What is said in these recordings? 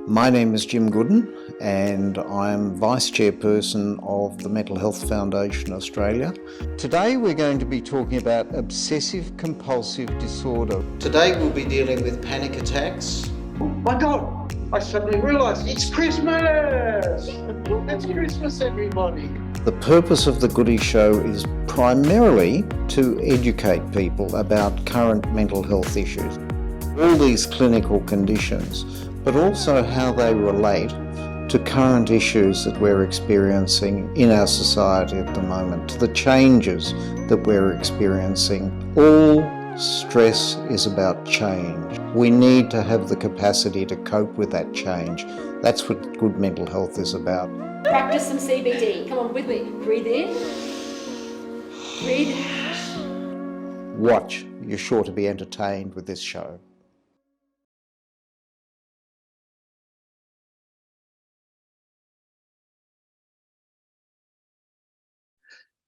My name is Jim Goodin and I'm Vice Chairperson of the Mental Health Foundation Australia. Today we're going to be talking about obsessive compulsive disorder. Today we'll be dealing with panic attacks. My God, I suddenly realised it's Christmas! It's Christmas, everybody! The purpose of the Goody Show is primarily to educate people about current mental health issues, all these clinical conditions, but also how they relate to current issues that we're experiencing in our society at the moment, to the changes that we're experiencing. All stress is about change. We need to have the capacity to cope with that change. That's what good mental health is about. Practice some CBD. Come on with me. Breathe in. Breathe out. Watch. You're sure to be entertained with this show.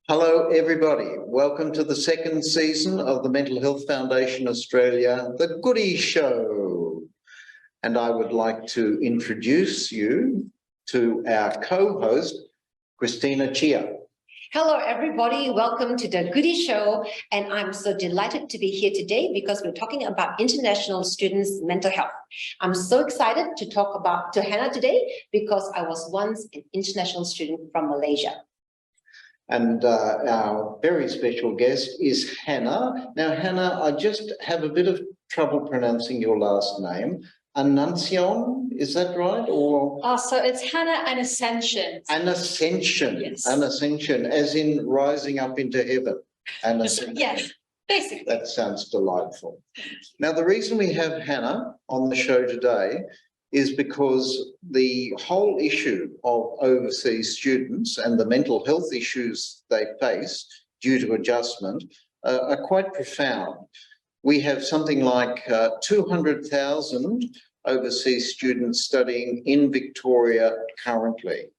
Hello everybody, welcome to the second season of the Mental Health Foundation Australia, the Goody Show. And I would like to introduce you to our co-host, Christina Chia. Hello everybody, welcome to the Goody Show, and I'm so delighted to be here today because we're talking about international students' mental health. I'm so excited to talk to Hannah today because I was once an international student from Malaysia. And our very special guest is Hannah. Now, Hannah, I just have a bit of trouble pronouncing your last name. Anusencion, is that right? Or So it's Hannah Anusencion. Anusencion. Yes. Anusencion, as in rising up into heaven. Anusencion. Yes, basically. That sounds delightful. Now, the reason we have Hannah on the show today is because the whole issue of overseas students and the mental health issues they face due to adjustment are quite profound. We have something like 200,000 overseas students studying in Victoria currently.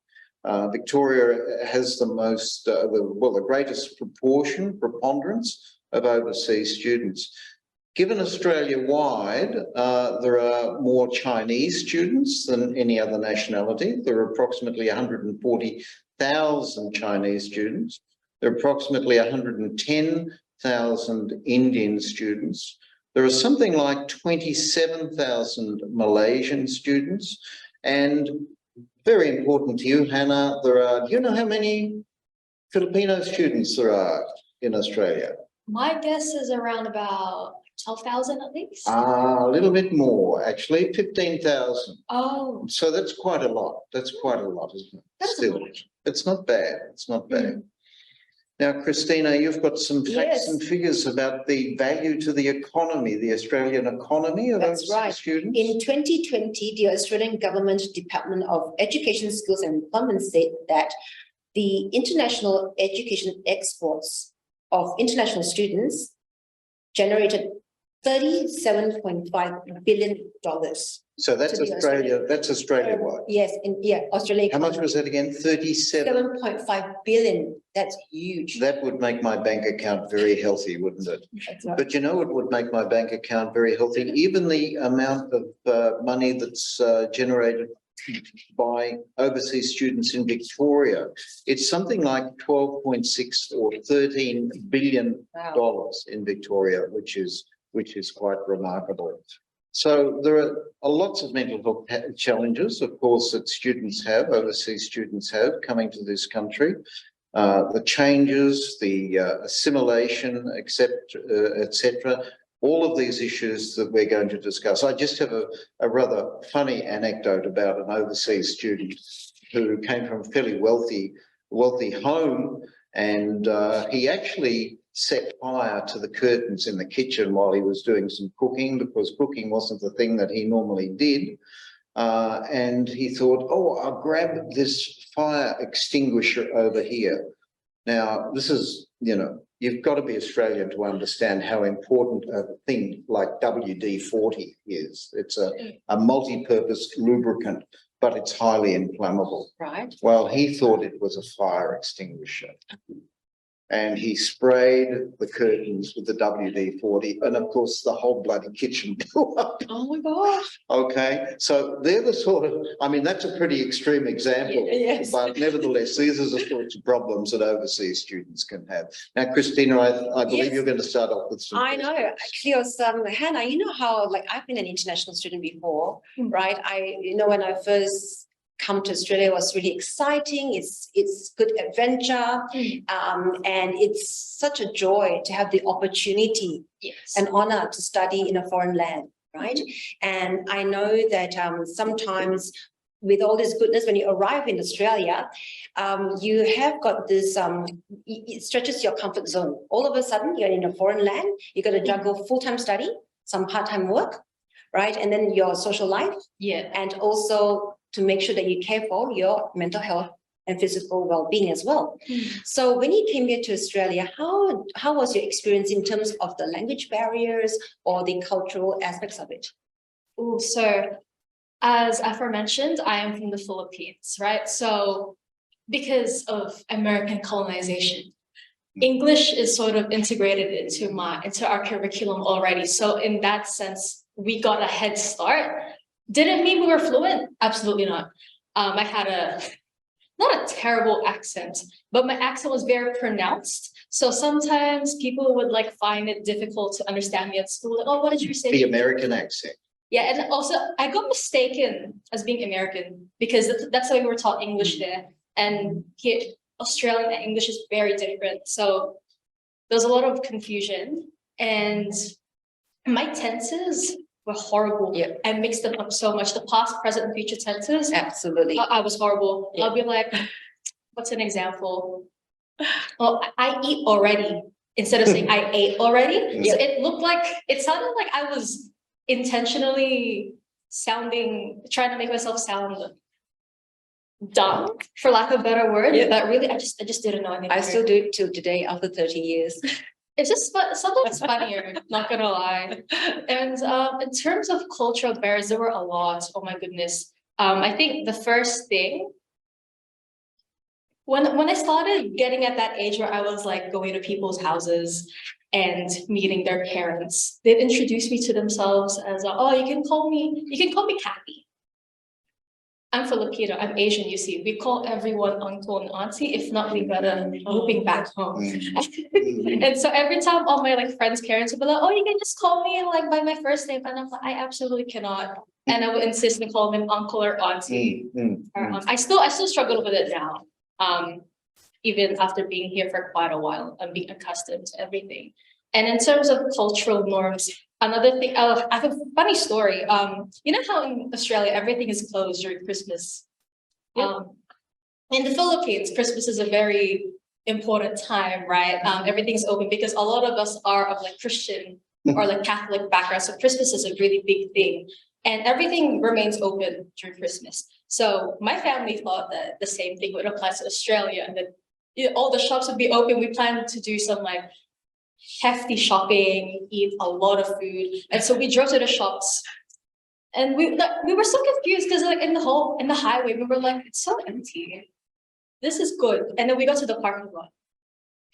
Victoria has the most, the greatest preponderance of overseas students. Given Australia-wide, there are more Chinese students than any other nationality. There are approximately 140,000 Chinese students. There are approximately 110,000 Indian students. There are something like 27,000 Malaysian students. And very important to you, Hannah, do you know how many Filipino students there are in Australia? My guess is around about 12,000 at least. A little bit more, actually, 15,000. Oh. So that's quite a lot. That's quite a lot, isn't it? That's Still, a lot. it's not bad. It's not bad. Now, Christina, you've got some facts and figures about the value to the economy, the Australian economy of overseas students. In 2020, the Australian Government Department of Education, Skills and Employment said that the international education exports of international students generated $37.5 billion. So that's Australia. That's Australia-wide. Yes, Australia. How much was that again? 7.5 billion. That's huge. That would make my bank account very healthy, wouldn't it? That's right. But you know what would make my bank account very healthy? Even the amount of money that's generated by overseas students in Victoria, it's something like 12.6 or $13 billion in Victoria, which is quite remarkable. So there are lots of mental health challenges, of course, that students have, overseas students have, coming to this country. The changes, the assimilation, etc. All of these issues that we're going to discuss. I just have a rather funny anecdote about an overseas student who came from a fairly wealthy home, and he actually set fire to the curtains in the kitchen while he was doing some cooking, because cooking wasn't the thing that he normally did. And he thought, oh, I'll grab this fire extinguisher over here. Now, this is, you've got to be Australian to understand how important a thing like WD-40 is. It's a multi-purpose lubricant, but it's highly inflammable. Right. Well, he thought it was a fire extinguisher. and he sprayed the curtains with the WD-40, and of course the whole bloody kitchen blew up. Oh my gosh. Okay, so they're the sort of, I mean, that's a pretty extreme example, Yes. but nevertheless, these are the sorts of problems that overseas students can have. Now, Christina, I believe Yes. you're going to start off with some. I know, actually, Hannah, you know how, like, I've been an international student before, right? When I first come to Australia, it was really exciting. It's good adventure, and it's such a joy to have the opportunity Yes. and honor to study in a foreign land, right? And I know that sometimes with all this goodness, when you arrive in Australia, you have got this, it stretches your comfort zone. All of a sudden, you're in a foreign land, you got to juggle full-time study, some part-time work, right? And then your social life, Yeah. and also to make sure that you care for your mental health and physical well-being as well. So when you came here to Australia, how was your experience in terms of the language barriers or the cultural aspects of it? Oh, so as aforementioned, I am from the Philippines, right? So because of American colonization, English is sort of integrated into our curriculum already. So in that sense, we got a head start. Did it mean we were fluent? Absolutely not. I had not a terrible accent, but my accent was very pronounced. So sometimes people would like find it difficult to understand me at school. Like, oh, what did you say? The American accent. Yeah, and also I got mistaken as being American because that's the way we were taught English there. And here, Australian and English is very different. So there's a lot of confusion. And my tenses were horrible. Yeah. I mixed them up so much. The past, present, and future tenses. Absolutely. I was horrible. Yeah. I'll be like, what's an example? Well, I eat already instead of saying I ate already. Yeah. So it sounded like I was intentionally trying to make myself sound dumb, for lack of a better word. Yeah. But really, I just didn't know anything. I still do it till today after 30 years. It's just sometimes funnier, not gonna lie. And in terms of cultural barriers, there were a lot. Oh my goodness. I think the first thing when I started getting at that age where I was like going to people's houses and meeting their parents, they'd introduce me to themselves as oh, you can call me Kathy. I'm Filipino, I'm Asian, you see. We call everyone uncle and auntie. If not, we gotta moving back home. And so every time all my like friends' parents would be like, oh, you can just call me like by my first name. And I'm like, I absolutely cannot. And I would insist on calling them uncle or auntie. I still struggle with it now. Even after being here for quite a while, I'm being accustomed to everything. And in terms of cultural norms, another thing, I have a funny story. You know how in Australia, everything is closed during Christmas? Yep. In the Philippines, Christmas is a very important time, right? Everything's open because a lot of us are of like Christian or like Catholic background. So Christmas is a really big thing. And everything remains open during Christmas. So my family thought that the same thing would apply to Australia and that all the shops would be open. We planned to do some like hefty shopping, eat a lot of food. And so we drove to the shops and we were so confused because like in the highway, we were like, it's so empty. This is good. And then we got to the parking lot.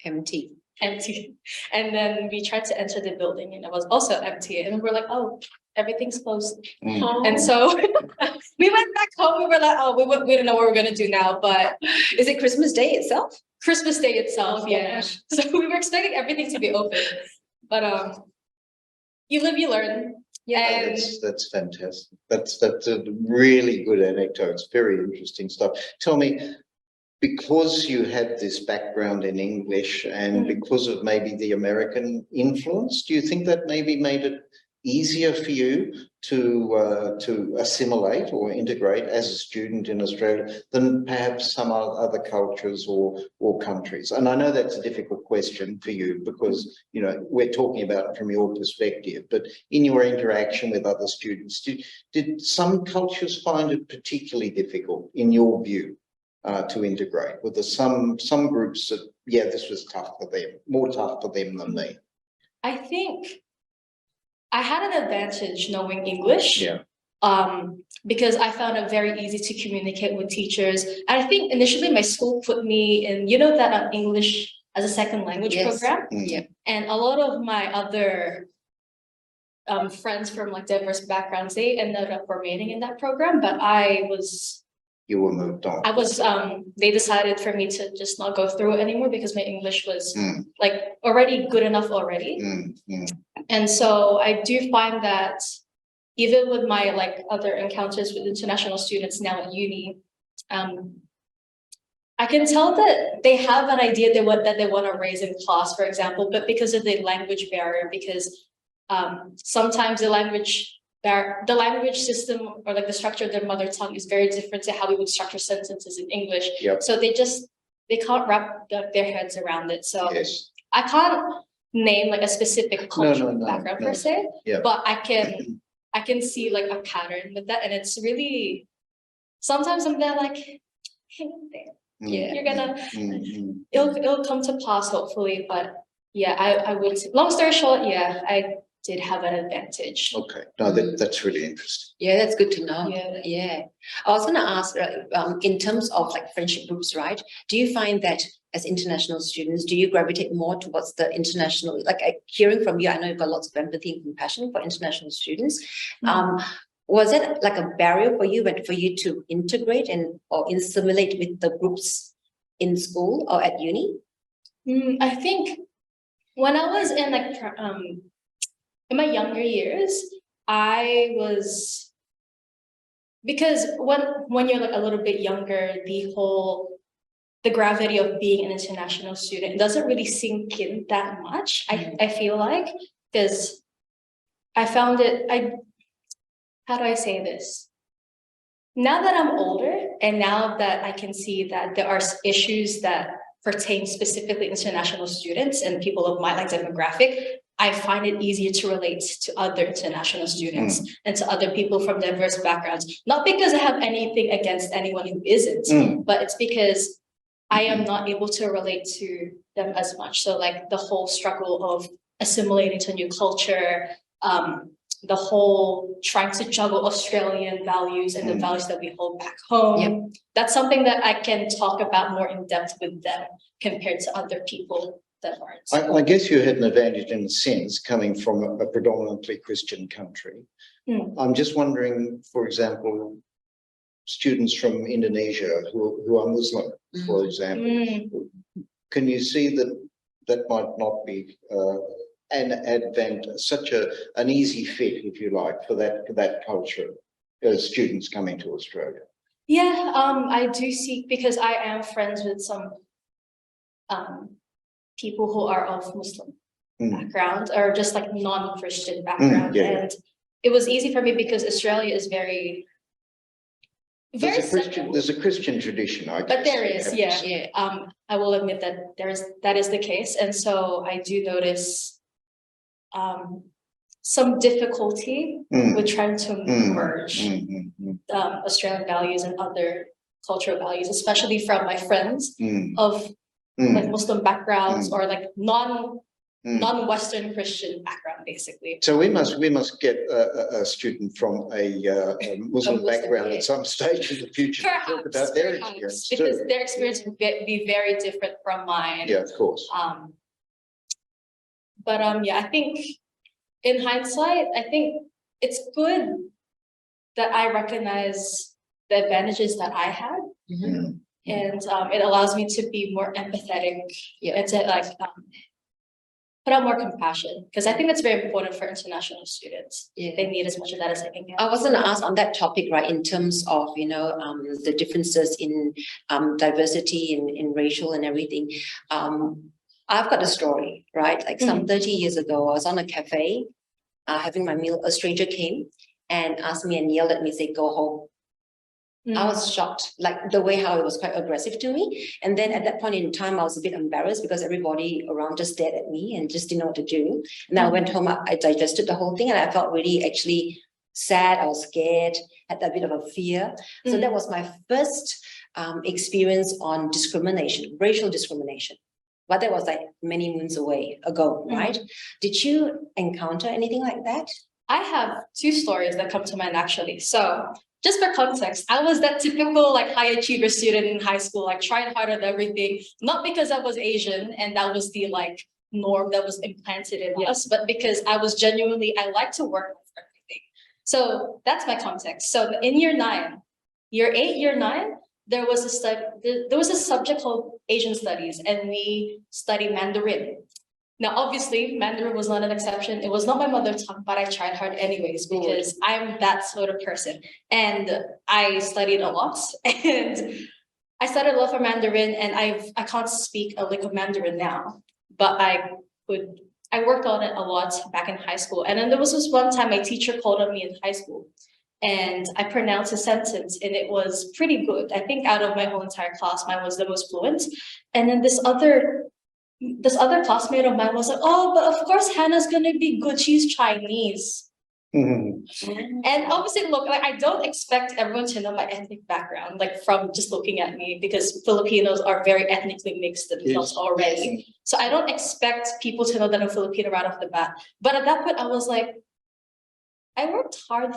Empty. And then we tried to enter the building and it was also empty. And we were like, oh, everything's closed. And so we went back home. We were like, oh, we don't know what we're going to do now. But Is it Christmas Day itself? Christmas Day itself, yeah. So we were expecting everything to be open. But you live, you learn. Yeah. And That's fantastic. That's a really good anecdote. It's very interesting stuff. Tell me, because you had this background in English and because of maybe the American influence, do you think that maybe made it easier for you to assimilate or integrate as a student in Australia than perhaps some other cultures or countries? And I know that's a difficult question for you because, you know, we're talking about it from your perspective, but in your interaction with other students, did some cultures find it particularly difficult in your view to integrate? Were there some groups that, yeah, this was tough for them, more tough for them than me? I think I had an advantage knowing English. Yeah. Because I found it very easy to communicate with teachers. And I think initially my school put me in, you know, that English as a second language Yes. program. Yeah. And a lot of my other friends from like diverse backgrounds, they ended up remaining in that program, but You were moved on. they decided for me to just not go through it anymore because my English was Mm. like already good enough already. And so I do find that even with my like other encounters with international students now at uni, I can tell that they have an idea that they want to raise in class, for example, but because of the language barrier, because sometimes the language system or like the structure of their mother tongue is very different to how we would structure sentences in English. Yep. So they can't wrap their heads around it. So Yes. I can't name like a specific cultural background per se, Yeah. but I can see like a pattern with that, and it's really sometimes I'm there like, hang in there. Yeah. You're gonna it'll come to pass hopefully, but yeah, I would say, long story short, yeah, I did have an advantage. Okay. No, that's really interesting. Yeah, that's good to know. Yeah. Yeah. I was going to ask, in terms of like friendship groups, right? Do you find that as international students, do you gravitate more towards the international, like hearing from you, I know you've got lots of empathy and compassion for international students. Was it like a barrier for you, but for you to integrate or assimilate with the groups in school or at uni? I think when I was in like in my younger years, because when you're like a little bit younger, the gravity of being an international student doesn't really sink in that much. I feel like, because I found it, how do I say this? Now that I'm older and now that I can see that there are issues that pertain specifically to international students and people of my like demographic, I find it easier to relate to other international students and to other people from diverse backgrounds. Not because I have anything against anyone who isn't, but it's because I am not able to relate to them as much. So like the whole struggle of assimilating to a new culture, the whole trying to juggle Australian values and the values that we hold back home. Yep. That's something that I can talk about more in depth with them compared to other people that aren't. I guess you had an advantage in a sense coming from a predominantly Christian country. I'm just wondering, for example, students from Indonesia who are Muslim, for example, can you see that might not be an advantage, such an easy fit, if you like, for that culture as students coming to Australia? Yeah, I do see, because I am friends with some people who are of Muslim background or just like non-Christian background. And it was easy for me because Australia is very There's a Christian tradition, I guess. But there is, yeah. I will admit that that is the case. And so I do notice some difficulty with trying to merge Australian values and other cultural values, especially from my friends of like Muslim backgrounds or like non-Western Christian background, basically. So we must get a student from a Muslim background at some stage in the future to talk about their experience because too. their experience would be very different from mine. Yeah, of course. But yeah, I think in hindsight, I think it's good that I recognize the advantages that I had. And it allows me to be more empathetic and to like put out more compassion, because I think that's very important for international students. They need as much of that as they can get. I was going to ask on that topic, right, in terms of, the differences in diversity in racial and everything. I've got a story, right? Like some 30 years ago, I was on a cafe having my meal. A stranger came and asked me and yelled at me, say, go home. I was shocked, like the way how it was quite aggressive to me. And then at that point in time, I was a bit embarrassed because everybody around just stared at me and just didn't know what to do. And I went home, I digested the whole thing, and I felt really actually sad. I was scared, had that bit of a fear. So that was my first experience on discrimination, racial discrimination. But that was like many moons ago, right? Did you encounter anything like that? I have two stories that come to mind, actually. So just for context, I was that typical like high achiever student in high school, like trying hard at everything, not because I was Asian and that was the like norm that was implanted in us, but because I was genuinely, I like to work for everything. So that's my context. So in year 9, year 8, year 9, there was a subject called Asian Studies, and we studied Mandarin. Now, obviously, Mandarin was not an exception. It was not my mother tongue, but I tried hard anyways because I'm that sort of person. And I studied a lot, and I studied a lot for Mandarin, and I can't speak a lick of Mandarin now, but I worked on it a lot back in high school. And then there was this one time my teacher called on me in high school, and I pronounced a sentence, and it was pretty good. I think out of my whole entire class, mine was the most fluent. And then this other classmate of mine was like, oh, but of course Hannah's gonna be good, she's Chinese. And obviously, look, like I don't expect everyone to know my ethnic background, like from just looking at me, because Filipinos are very ethnically mixed themselves already. So I don't expect people to know that I'm Filipino right off the bat. But at that point, I was like, I worked hard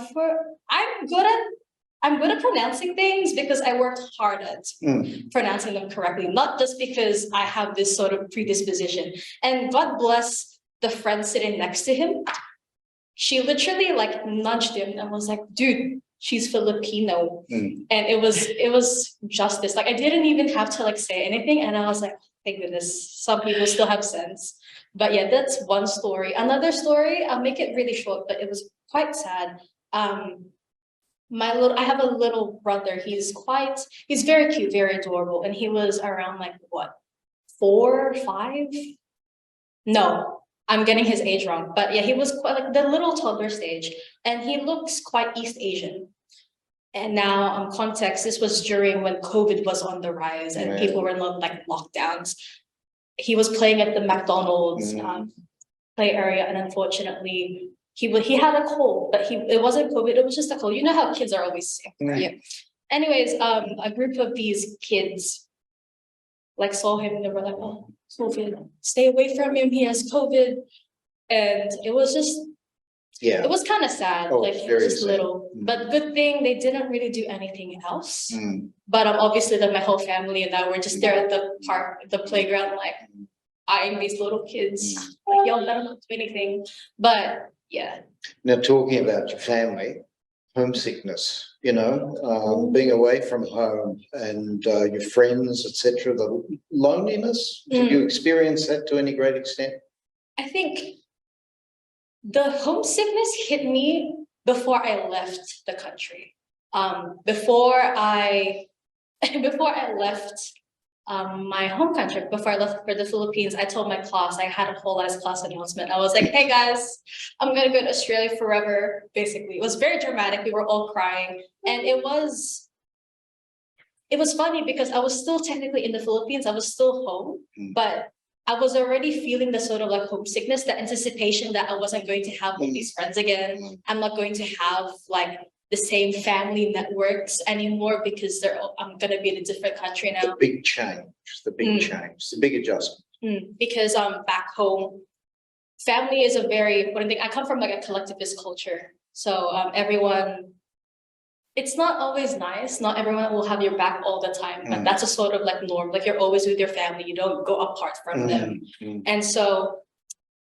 I'm good at pronouncing things because I worked hard at pronouncing them correctly, not just because I have this sort of predisposition. And God bless the friend sitting next to him. She literally like nudged him and was like, dude, she's Filipino. And it was justice. Like I didn't even have to like say anything. And I was like, thank goodness, some people still have sense. But yeah, that's one story. Another story, I'll make it really short, but it was quite sad. I have a little brother. He's very cute, very adorable. And he was around like what, 4, 5? No, I'm getting his age wrong. But yeah, he was quite like the little toddler stage, and he looks quite East Asian. And now, context, this was during when COVID was on the rise and people were in like lockdowns. He was playing at the McDonald's play area, and unfortunately, he had a cold, but it wasn't COVID, it was just a cold. You know how kids are always sick, right? Yeah. Anyways, a group of these kids like saw him and they were like, oh, COVID, stay away from him, he has COVID. And it was just, it was kind of sad, like he was just little. But good thing they didn't really do anything else. But obviously then my whole family and I were just there at the park, the playground, like eyeing these little kids, like y'all better not do anything. But yeah. Now, talking about your family, homesickness, being away from home and your friends, etc., the loneliness, did you experience that to any great extent? I think the homesickness hit me before I left the country. Before I left my home country, before I left for the Philippines, I told my class, I had a whole class announcement. I was like, hey guys, I'm gonna go to Australia forever, basically. It was very dramatic. We were all crying. And it was funny because I was still technically in the Philippines. I was still home, but I was already feeling the sort of like homesickness, the anticipation that I wasn't going to have all these friends again. I'm not going to have like the same family networks anymore because I'm going to be in a different country now. The big change, the big adjustment. Because back home, family is a very important thing. I come from like a collectivist culture. So everyone, it's not always nice. Not everyone will have your back all the time, but that's a sort of like norm. Like you're always with your family. You don't go apart from them. And so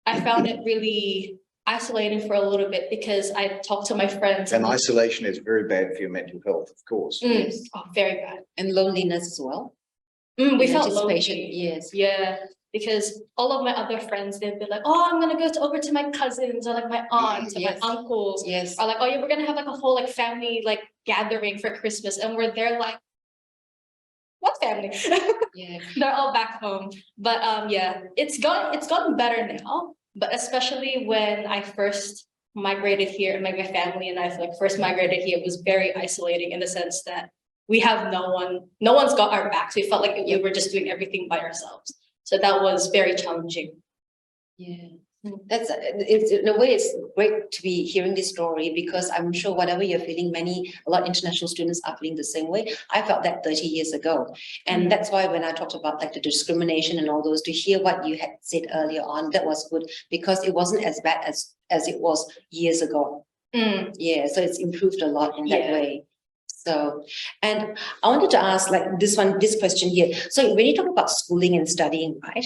I found it really isolating for a little bit because I talked to my friends. And isolation is very bad for your mental health, of course. Oh, very bad. And loneliness as well. We felt lonely. Yes. Yeah, because all of my other friends, they'd be like, oh, I'm gonna go over to my cousins or like my aunts or my uncles. Yes. Or like, oh yeah, we're gonna have like a whole like family like gathering for Christmas, and we're there like, what family? Yeah. They're all back home. But yeah, it's gotten better now. But especially when I first migrated here, and my family and I first migrated here, it was very isolating in the sense that we have no one's got our backs. We felt like we were just doing everything by ourselves. So that was very challenging. Yeah. It's in a way it's great to be hearing this story because I'm sure whatever you're feeling, a lot of international students are feeling the same way. I felt that 30 years ago. And that's why when I talked about like the discrimination and all those, to hear what you had said earlier on, that was good because it wasn't as bad as it was years ago. Yeah, so it's improved a lot in that way. So, and I wanted to ask like this question here. So when you talk about schooling and studying, right?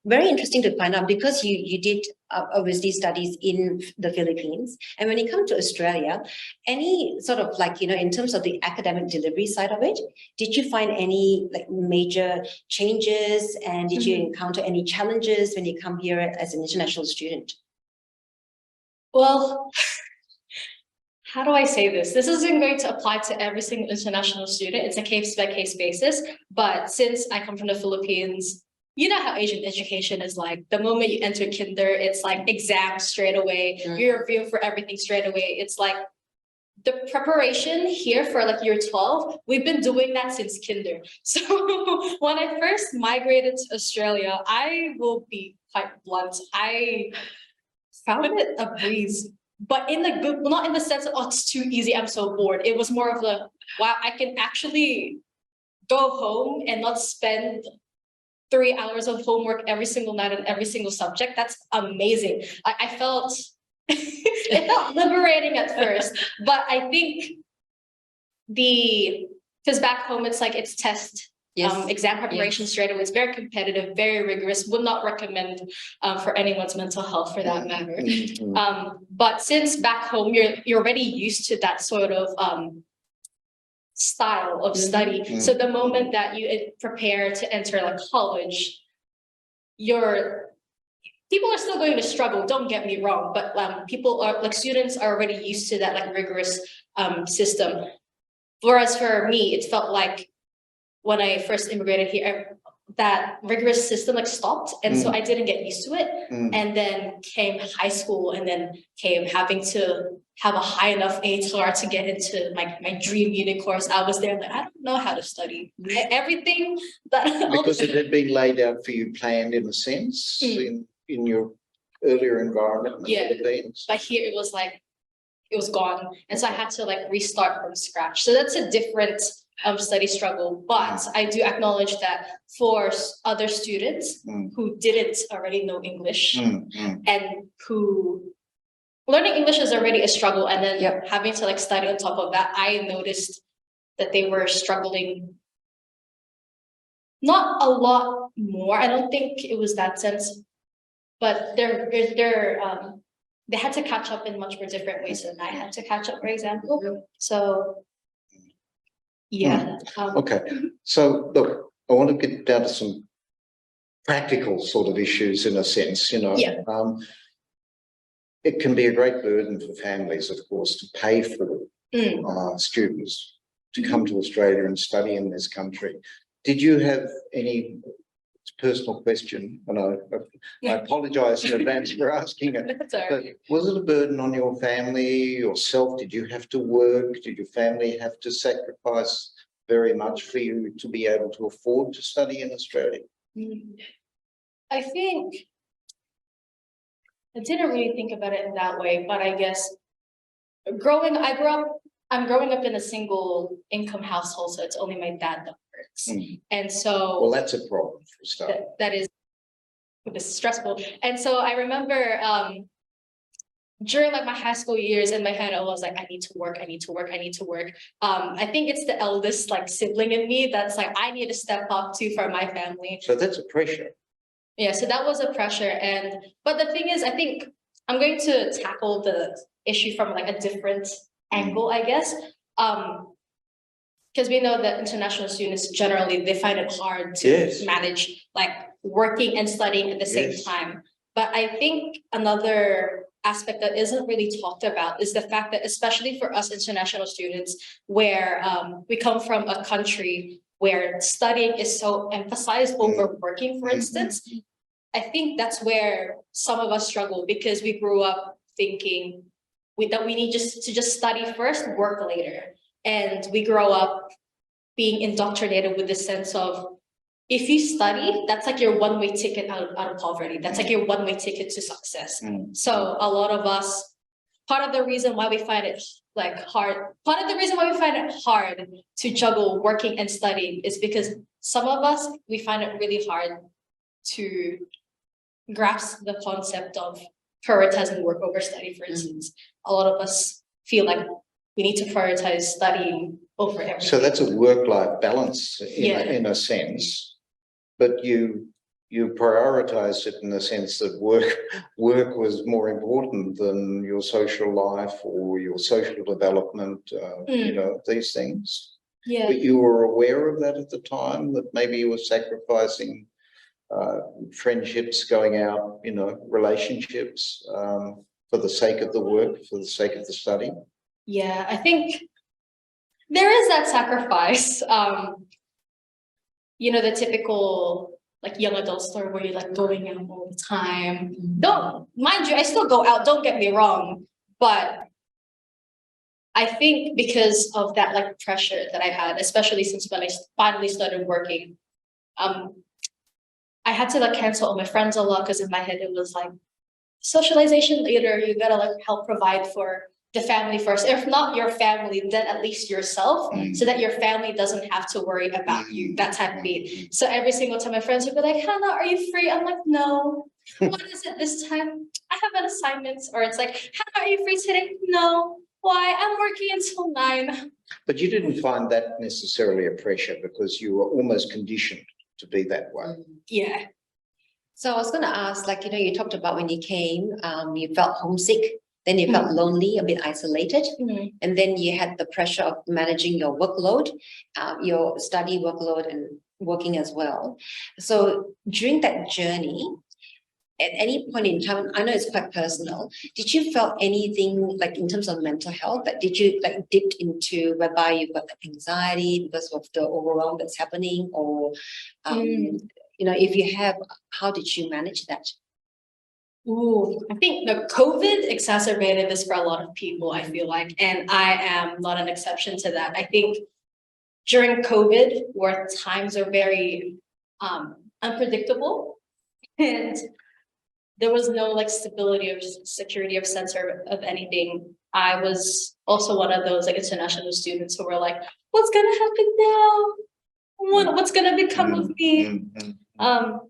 Very interesting to find out because you did obviously studies in the Philippines. And when you come to Australia, any sort of like, in terms of the academic delivery side of it, did you find any like major changes and did you encounter any challenges when you come here as an international student? Well, how do I say this? This isn't going to apply to every single international student. It's a case-by-case basis. But since I come from the Philippines, you know how Asian education is like. The moment you enter kinder, it's like exams straight away. You're reviewing for everything straight away. It's like the preparation here for like year 12, we've been doing that since kinder. So when I first migrated to Australia, I will be quite blunt. I found it a breeze. But in the good, well, not in the sense of, oh, it's too easy, I'm so bored. It was more of the, wow, I can actually go home and not spend 3 hours of homework every single night on every single subject. That's amazing. I felt, it felt liberating at first, but I think because back home, it's like, it's test. Exam preparation straight away. It's very competitive, very rigorous. Would not recommend for anyone's mental health for that matter. But since back home, you're already used to that sort of style of study. So the moment that you prepare to enter like college, people are still going to struggle. Don't get me wrong, but students are already used to that like rigorous system. Whereas for me, it felt like when I first immigrated here, that rigorous system like stopped. And so I didn't get used to it. And then came high school and then came having to have a high enough ATAR to get into my dream uni course. I was there like, I don't know how to study. Everything that because it had been laid out for you, planned in a sense in your earlier environment in the Philippines. But here it was like, it was gone. And so I had to like restart from scratch. So that's a different study struggle, but I do acknowledge that for other students who didn't already know English and who learning English is already a struggle, and then having to like study on top of that, I noticed that they were struggling not a lot more. I don't think it was that sense, but they had to catch up in much more different ways than I had to catch up, for example. So okay, so look, I want to get down to some practical sort of issues in a sense, it can be a great burden for families, of course, to pay for students to come to Australia and study in this country. Did you have any personal question? And I apologise in advance for asking it. But was it a burden on your family, yourself? Did you have to work? Did your family have to sacrifice very much for you to be able to afford to study in Australia? I think I didn't really think about it in that way, but I guess I'm growing up in a single income household, so it's only my dad that works. And so well, that's a problem for a start. That is stressful. And so I remember during like my high school years, in my head, I was like, I need to work. I think it's the eldest like sibling in me that's like, I need to step up too for my family. So that's a pressure. Yeah, so that was a pressure. But the thing is, I think I'm going to tackle the issue from like a different angle, I guess. Because we know that international students generally, they find it hard to manage like working and studying at the same time. But I think another aspect that isn't really talked about is the fact that, especially for us international students, where we come from a country where studying is so emphasized over working, for instance, I think that's where some of us struggle, because we grew up thinking that we need to just study first, work later. And we grow up being indoctrinated with the sense of, if you study, that's like your one-way ticket out of poverty. That's like your one-way ticket to success. So a lot of us, part of the reason why we find it hard to juggle working and studying is because some of us, we find it really hard to grasp the concept of prioritizing work over study, for instance. A lot of us feel like we need to prioritize studying over everything. So that's a work-life balance Yeah. in a sense, but you prioritized it in the sense that work was more important than your social life or your social development, these things. Yeah. But you were aware of that at the time, that maybe you were sacrificing friendships, going out, relationships, for the sake of the work, for the sake of the study. Yeah, I think there is that sacrifice. The typical like young adult story where you're like going out all the time. Don't mind you, I still go out, don't get me wrong, but I think because of that like pressure that I had, especially since when I finally started working, I had to like cancel all my friends a lot because in my head it was like socialization later, you gotta like help provide for the family first. If not your family, then at least yourself, so that your family doesn't have to worry about you, that type of thing. So every single time my friends would be like, Hannah, are you free? I'm like, no. What is it this time? I have an assignment. Or it's like, Hannah, are you free today? No. Why? I'm working until 9. But you didn't find that necessarily a pressure because you were almost conditioned to be that way. Yeah. So I was going to ask, like, you talked about when you came, you felt homesick, then you felt lonely, a bit isolated, and then you had the pressure of managing your workload, your study workload and working as well. So during that journey, at any point in time, I know it's quite personal, did you felt anything like in terms of mental health, that did you like dipped into whereby you got anxiety because of the overwhelm that's happening, or if you have, how did you manage that? Ooh, I think the COVID exacerbated this for a lot of people, I feel like, and I am not an exception to that. I think during COVID, where times are very unpredictable and there was no like stability or security of sense of anything, I was also one of those like international students who were like, what's gonna happen now? What's gonna become of me? I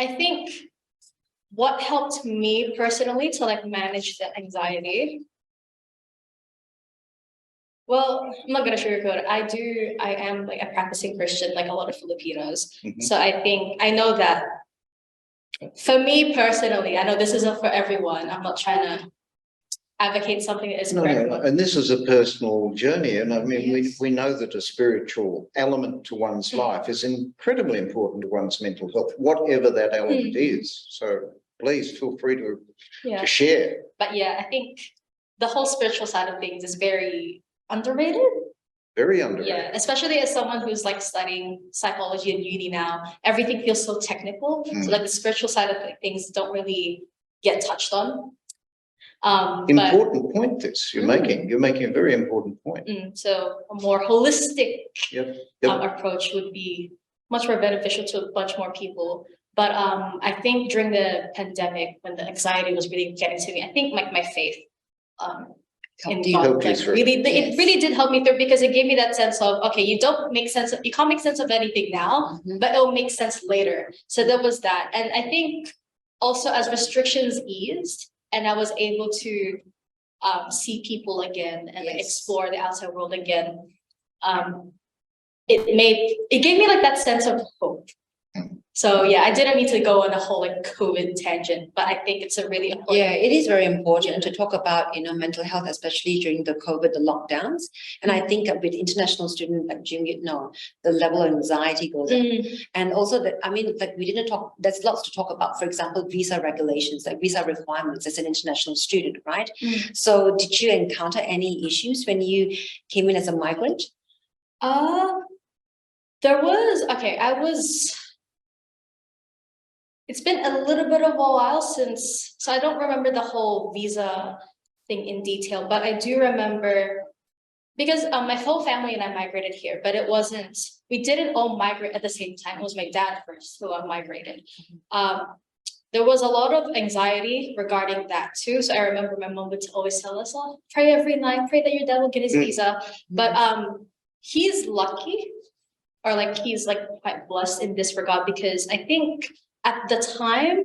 think what helped me personally to like manage the anxiety. Well, I'm not gonna sugarcoat it. I am like a practicing Christian, like a lot of Filipinos. So I know that for me personally, I know this isn't for everyone. I'm not trying to advocate something that isn't for everyone. And this is a personal journey. And I mean, we know that a spiritual element to one's life is incredibly important to one's mental health, whatever that element is. So please feel free to share. But yeah, I think the whole spiritual side of things is very underrated. Very underrated. Yeah, especially as someone who's like studying psychology in uni now, everything feels so technical. So like the spiritual side of things don't really get touched on. Important point this you're making. You're making a very important point. So a more holistic approach would be much more beneficial to a bunch more people. But I think during the pandemic, when the anxiety was really getting to me, I think like my faith it really did help me through, because it gave me that sense of, okay, you can't make sense of anything now, but it'll make sense later. So there was that. And I think also as restrictions eased and I was able to see people again and like, explore the outside world again, it gave me like that sense of hope. So yeah, I didn't mean to go on a whole like COVID tangent, but I think it's a really important. Yeah, it is very important to talk about, mental health, especially during the COVID, the lockdowns. And I think with international students like Jim, the level of anxiety goes up. And also we didn't talk, there's lots to talk about, for example, visa regulations, like visa requirements as an international student, right? So did you encounter any issues when you came in as a migrant? It's been a little bit of a while since, so I don't remember the whole visa thing in detail, but I do remember because my whole family and I migrated here, but we didn't all migrate at the same time. It was my dad first who migrated. There was a lot of anxiety regarding that too. So I remember my mom would always tell us, oh, pray every night, pray that your dad will get his visa. But he's lucky, or like he's like quite blessed in this regard, because I think at the time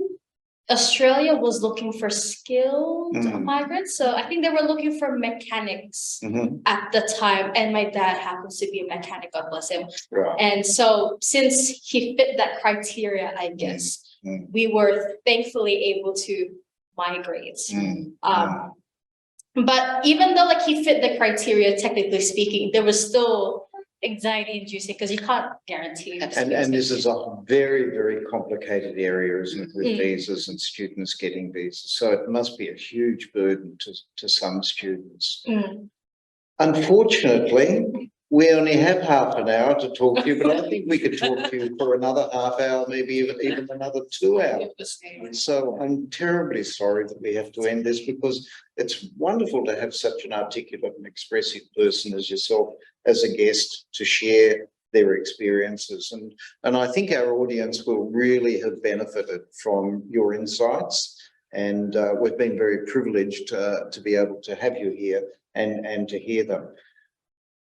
Australia was looking for skilled Mm. migrants. So I think they were looking for mechanics Mhm. at the time. And my dad happens to be a mechanic, God bless him. Right. And so since he fit that criteria, I guess, Mm. we were thankfully able to migrate. Mm. But even though like he fit the criteria, technically speaking, there was still anxiety inducing because you can't guarantee. And this is a very, very complicated area, isn't it, with Mm. visas and students getting visas. So it must be a huge burden to some students. Mm. Unfortunately, we only have half an hour to talk to you, but I think we could talk to you for another half hour, maybe even another 2 hours. So I'm terribly sorry that we have to end this because it's wonderful to have such an articulate and expressive person as yourself as a guest to share their experiences. And I think our audience will really have benefited from your insights. And we've been very privileged to be able to have you here and to hear them.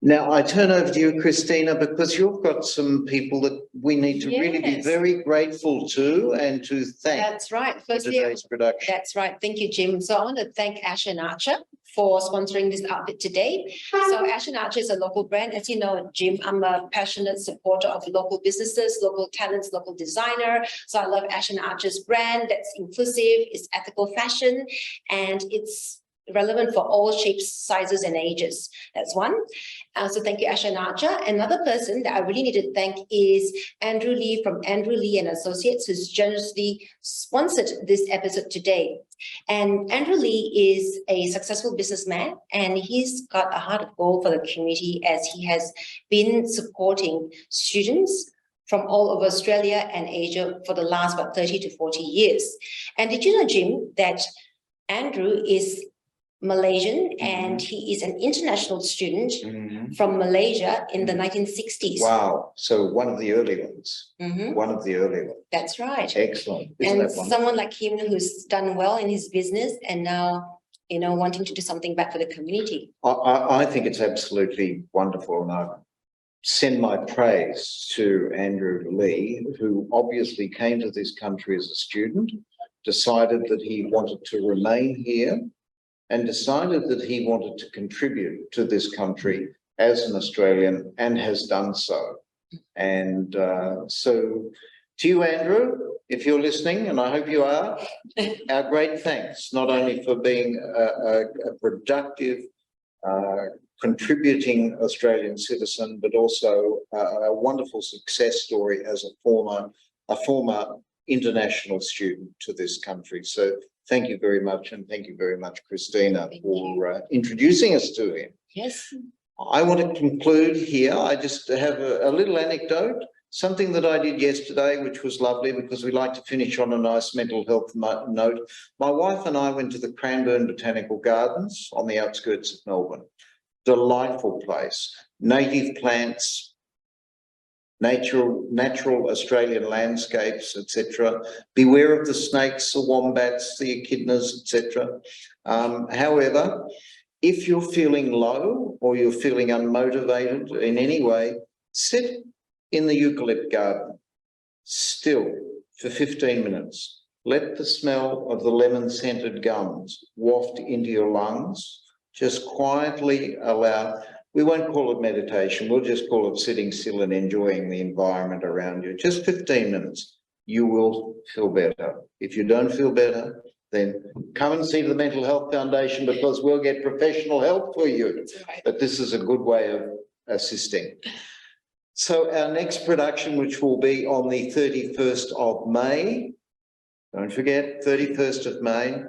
Now, I turn over to you, Christina, because you've got some people that we need to really be Yes. very grateful to and to thank That's right. for Firstly, today's production. that's right. Thank you, Jim. So I want to thank Ash and Archer for sponsoring this outfit today. So Ash and Archer is a local brand. As you know, Jim, I'm a passionate supporter of local businesses, local talents, local designer. So I love Ash and Archer's brand that's inclusive, it's ethical fashion, and it's relevant for all shapes, sizes, and ages. That's one. So thank you, Ash and Archer. Another person that I really need to thank is Andrew Lee from Andrew Lee and Associates, who's generously sponsored this episode today. And Andrew Lee is a successful businessman, and he's got a heart of gold for the community as he has been supporting students from all over Australia and Asia for the last about 30 to 40 years. And did you know, Jim, that Andrew is Malaysian and he is an international student from Malaysia in the 1960s. Wow. So one of the early ones. One of the early ones. That's right. Excellent. Isn't And that wonderful? someone like him who's done well in his business and now, you know, wanting to do something back for the community. I think it's absolutely wonderful, and I send my praise to Andrew Lee, who obviously came to this country as a student, decided that he wanted to remain here, and decided that he wanted to contribute to this country as an Australian and has done so. And so to you, Andrew, if you're listening, and I hope you are, our great thanks, not only for being a productive, contributing Australian citizen, but also a wonderful success story as a former international student to this country. So thank you very much, and thank you very much, Christina, for introducing us to him. Yes. I want to conclude here. I just have a little anecdote, something that I did yesterday, which was lovely because we like to finish on a nice mental health note. My wife and I went to the Cranbourne Botanical Gardens on the outskirts of Melbourne. Delightful place, native plants, natural Australian landscapes, etc. Beware of the snakes, the wombats, the echidnas, etc. However, if you're feeling low or you're feeling unmotivated in any way, sit in the eucalypt garden still for 15 minutes. Let the smell of the lemon-scented gums waft into your lungs. Just quietly allow. We won't call it meditation, we'll just call it sitting still and enjoying the environment around you. Just 15 minutes, you will feel better. If you don't feel better, then come and see the Mental Health Foundation because we'll get professional help for you. Right. But this is a good way of assisting. So our next production, which will be on the 31st of May, don't forget, 31st of May,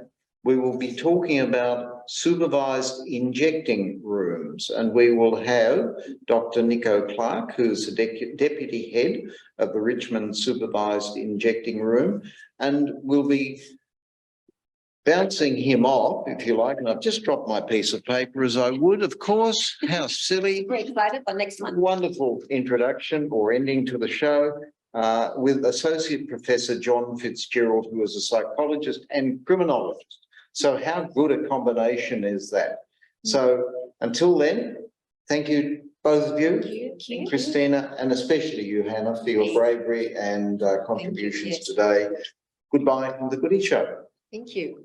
we will be talking about supervised injecting rooms, and we will have Dr. Nico Clark, who's the deputy head of the Richmond Supervised Injecting Room, and we'll be bouncing him off, if you like, and I've just dropped my piece of paper as I would, of course. How silly. We're excited for next month. Wonderful introduction or ending to the show with Associate Professor John Fitzgerald, who is a psychologist and criminologist. So how good a combination is that? So until then, thank you, both of you, Thank you. Christina, and especially you, Hannah, for your bravery and contributions today. Goodbye from the Goody Show. Thank you.